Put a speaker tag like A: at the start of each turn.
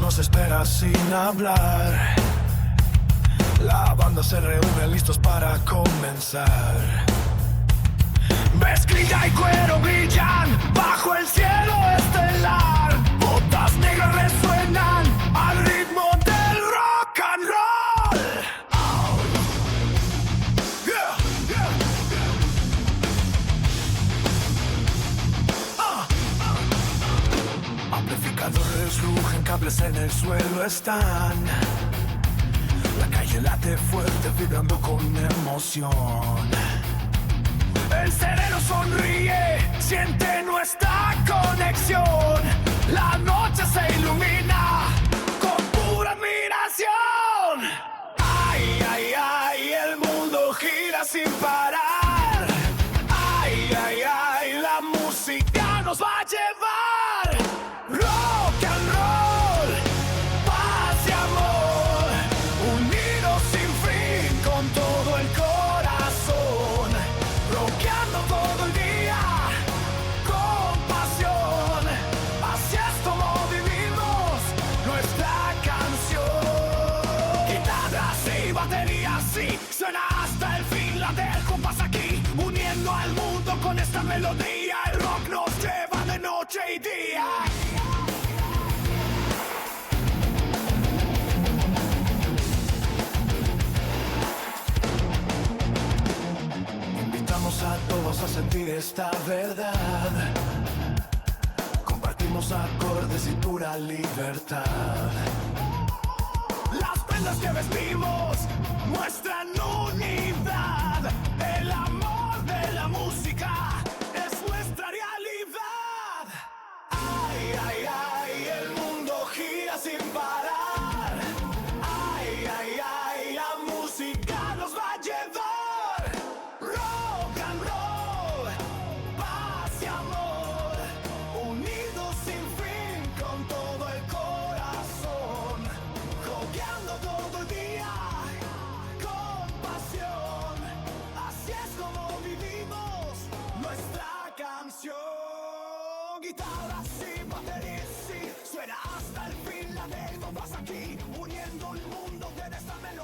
A: Nos espera sin hablar. La banda se reúne listos para comenzar. Mezclilla y cuero brillan bajo el cielo estelar. Botas negras resuenan al ritmo del rock and roll. Oh. Yeah, yeah, yeah. Amplificadores rugen, cables en el suelo están. La calle late fuerte, vibrando con emoción. El sereno sonríe, siente nuestra conexión. La noche se ilumina con pura admiración. Ay, ay, ay, el mundo gira sin parar. Ay, ay, ay, la música nos va a llevar. Rock and roll, paz y amor, unidos sin fin con todo el corazón, rockeando todo el día, con pasión, así es como vivimos nuestra canción. Guitarras y baterías, sí, suena hasta el fin, la del compás aquí, uniendo al mundo con esta melodía. El rock nos lleva de noche y día. A todos a sentir esta verdad. Compartimos acordes y pura libertad. Las prendas que vestimos muestran unidad. El amor de la música es nuestra realidad. Ay, ay, ay, el mundo gira sin parar. Ay, ay, ay, la música nos va a llevar. Guitarras y baterías, sí, suena hasta el fin, la del compás aquí, uniendo el mundo de esta melodía.